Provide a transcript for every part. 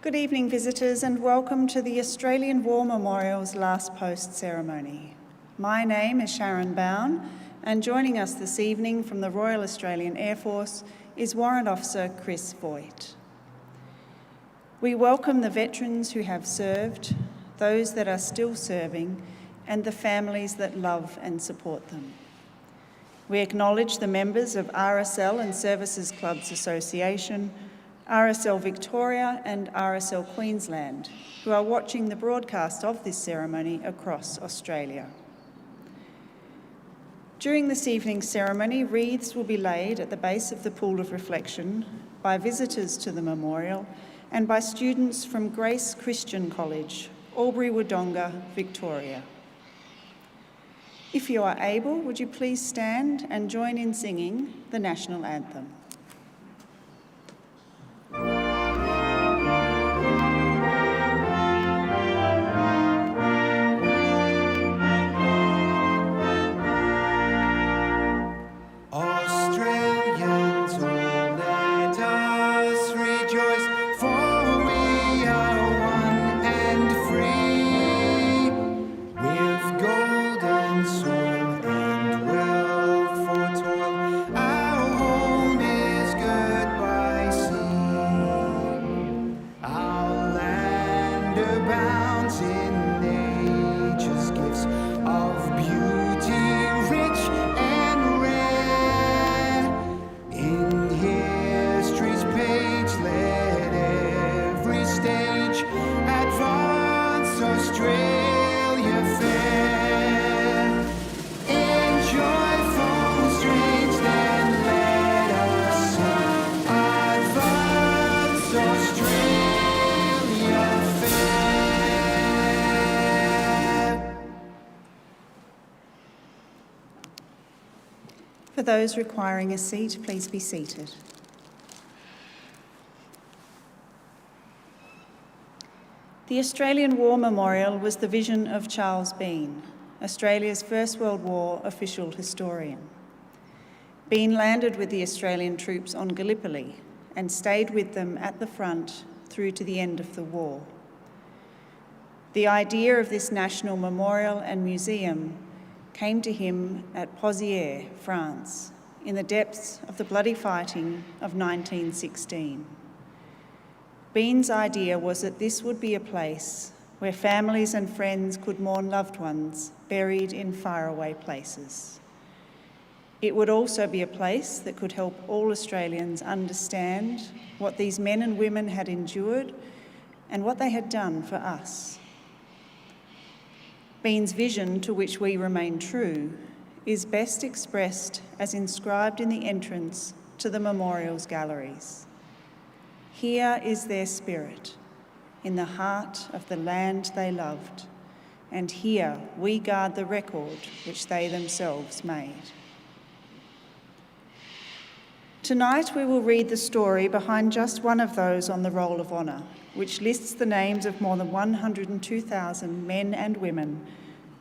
Good evening, visitors, and welcome to the Australian War Memorial's Last Post ceremony. My name is Sharon Bown, and joining us this evening from the Royal Australian Air Force is Warrant Officer Chris Voigt. We welcome the veterans who have served, those that are still serving, and the families that love and support them. We acknowledge the members of RSL and Services Clubs Association, RSL Victoria and RSL Queensland, who are watching the broadcast of this ceremony across Australia. During this evening's ceremony, wreaths will be laid at the base of the Pool of Reflection by visitors to the memorial and by students from Grace Christian College, Albury-Wodonga, Victoria. If you are able, would you please stand and join in singing the National Anthem? For those requiring a seat, please be seated. The Australian War Memorial was the vision of Charles Bean, Australia's First World War official historian. Bean landed with the Australian troops on Gallipoli and stayed with them at the front through to the end of the war. The idea of this national memorial and museum came to him at Pozières, France, in the depths of the bloody fighting of 1916. Bean's idea was that this would be a place where families and friends could mourn loved ones buried in faraway places. It would also be a place that could help all Australians understand what these men and women had endured and what they had done for us. Bean's vision, to which we remain true, is best expressed as inscribed in the entrance to the memorial's galleries. Here is their spirit, in the heart of the land they loved, and here we guard the record which they themselves made. Tonight we will read the story behind just one of those on the Roll of Honour, which lists the names of more than 102,000 men and women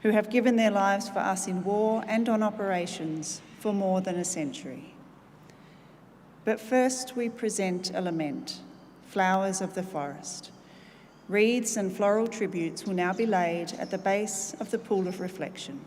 who have given their lives for us in war and on operations for more than a century. But first we present a lament, Flowers of the Forest. Wreaths and floral tributes will now be laid at the base of the Pool of Reflection.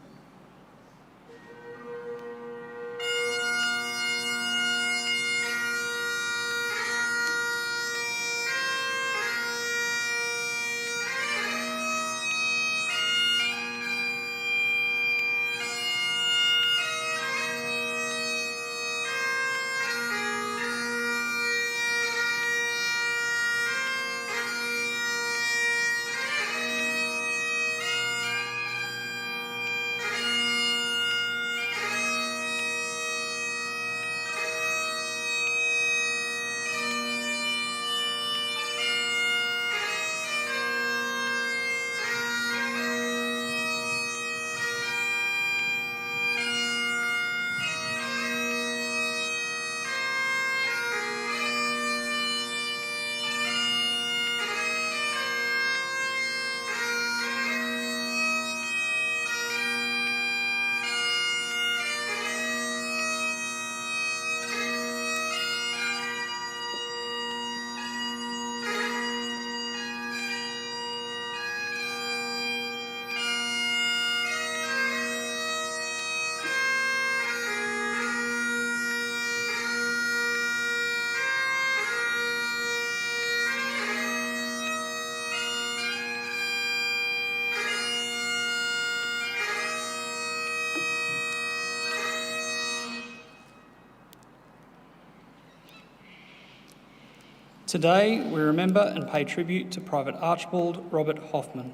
Today, we remember and pay tribute to Private Archibald Robert Hoffman.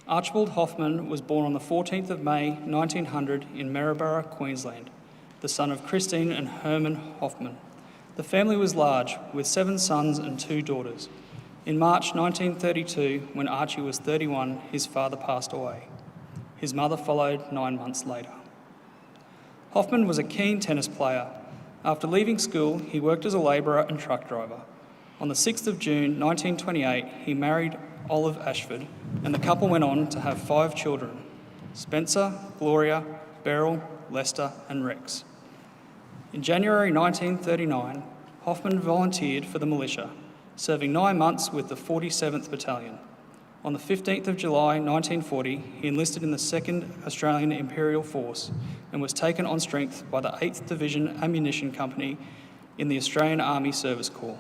Archibald Hoffman was born on the 14th of May 1900 in Maryborough, Queensland, the son of Christine and Herman Hoffman. The family was large, with 7 sons and 2 daughters. In March 1932, when Archie was 31, his father passed away. His mother followed 9 months later. Hoffman was a keen tennis player. After leaving school, he worked as a labourer and truck driver. On the 6th of June 1928, he married Olive Ashford, and the couple went on to have 5 children: Spencer, Gloria, Beryl, Lester and Rex. In January 1939, Hoffman volunteered for the militia, serving 9 months with the 47th Battalion. On the 15th of July 1940, he enlisted in the 2nd Australian Imperial Force and was taken on strength by the 8th Division Ammunition Company in the Australian Army Service Corps.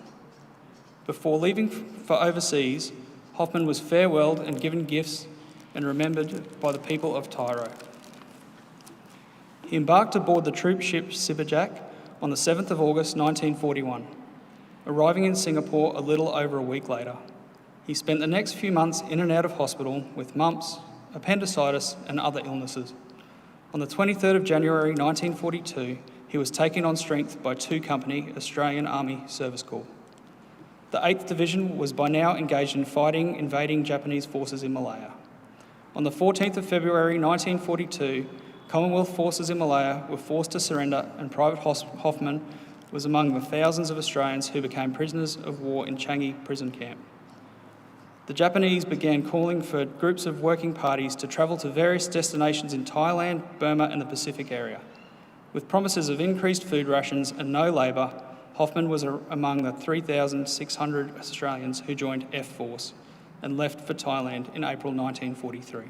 Before leaving for overseas, Hoffman was farewelled and given gifts and remembered by the people of Tyro. He embarked aboard the troop ship Sibirjak on the 7th of August 1941, arriving in Singapore a little over a week later. He spent the next few months in and out of hospital with mumps, appendicitis and other illnesses. On the 23rd of January 1942, he was taken on strength by 2 Company Australian Army Service Corps. The 8th Division was by now engaged in fighting invading Japanese forces in Malaya. On the 14th of February 1942, Commonwealth forces in Malaya were forced to surrender, and Private Hoffman was among the thousands of Australians who became prisoners of war in Changi prison camp. The Japanese began calling for groups of working parties to travel to various destinations in Thailand, Burma and the Pacific area. With promises of increased food rations and no labour, Hoffman was among the 3,600 Australians who joined F Force and left for Thailand in April 1943.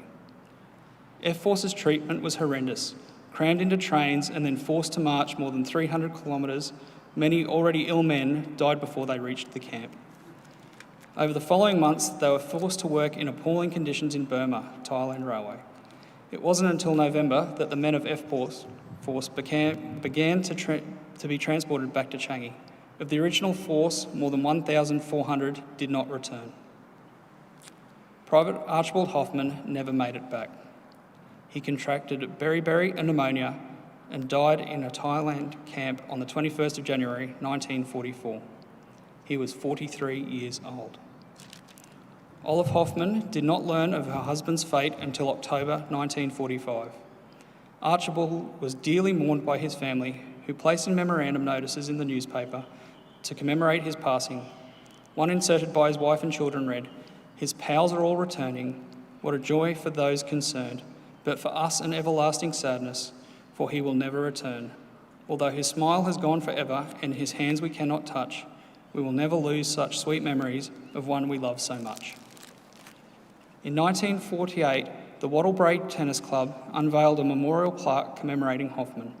F Force's treatment was horrendous. Crammed into trains and then forced to march more than 300 kilometres, many already ill men died before they reached the camp. Over the following months, they were forced to work in appalling conditions in Burma, Thailand Railway. It wasn't until November that the men of F Force began to be transported back to Changi. Of the original force, more than 1,400 did not return. Private Archibald Hoffman never made it back. He contracted beriberi and pneumonia and died in a Thailand camp on the 21st of January 1944. He was 43 years old. Olive Hoffman did not learn of her husband's fate until October 1945. Archibald was dearly mourned by his family, who placed in memorandum notices in the newspaper to commemorate his passing. One inserted by his wife and children read, "His pals are all returning. What a joy for those concerned, but for us an everlasting sadness, for he will never return. Although his smile has gone forever and his hands we cannot touch, we will never lose such sweet memories of one we love so much." In 1948, the Wattle Brae Tennis Club unveiled a memorial plaque commemorating Hoffman.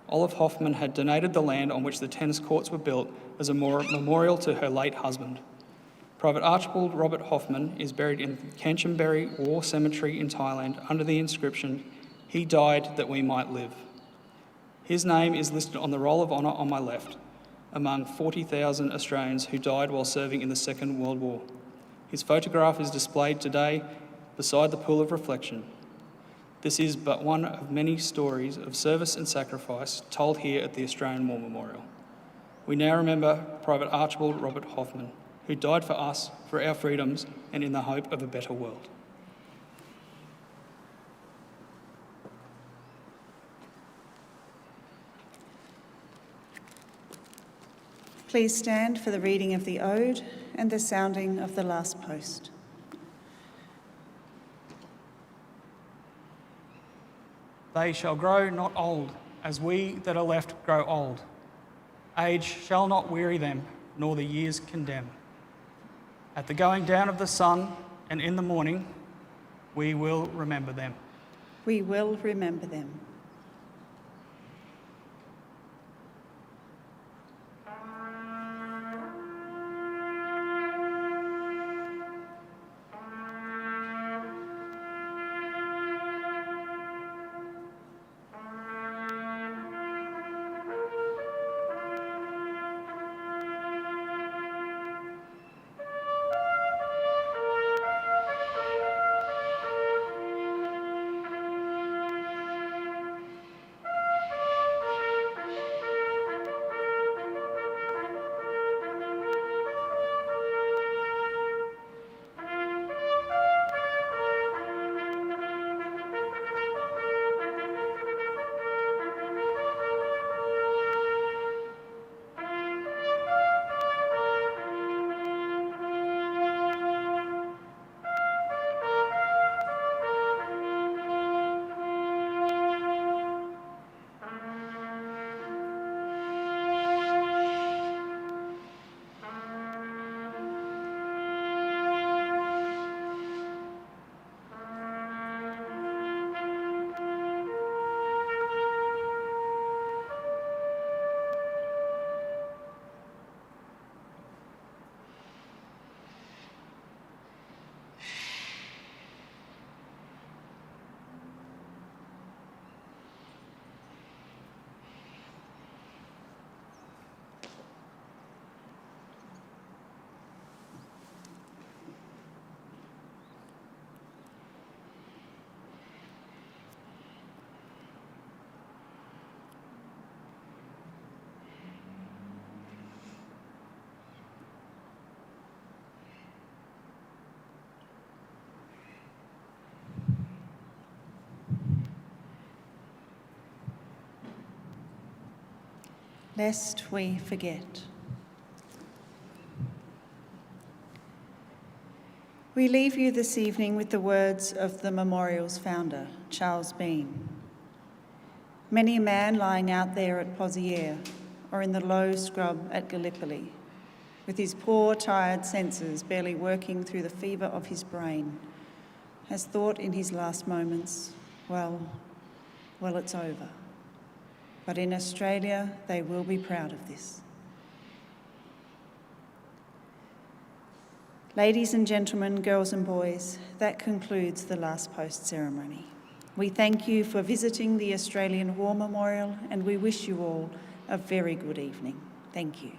Olive Hoffman had donated the land on which the tennis courts were built as a memorial to her late husband. Private Archibald Robert Hoffman is buried in Kanchanberry War Cemetery in Thailand under the inscription, "He died that we might live." His name is listed on the Roll of Honour on my left, among 40,000 Australians who died while serving in the Second World War. His photograph is displayed today beside the pool of reflection. This is but one of many stories of service and sacrifice told here at the Australian War Memorial. We now remember Private Archibald Robert Hoffman, who died for us, for our freedoms, and in the hope of a better world. Please stand for the reading of the Ode and the sounding of the last post. They shall grow not old, as we that are left grow old. Age shall not weary them, nor the years condemn. At the going down of the sun and in the morning, we will remember them. We will remember them. lest we forget. We leave you this evening with the words of the memorial's founder, Charles Bean. Many a man lying out there at Pozières or in the low scrub at Gallipoli, with his poor, tired senses barely working through the fever of his brain, has thought in his last moments, well, it's over. But in Australia, they will be proud of this. Ladies and gentlemen, girls and boys, that concludes the last post ceremony. We thank you for visiting the Australian War Memorial, and we wish you all a very good evening. Thank you.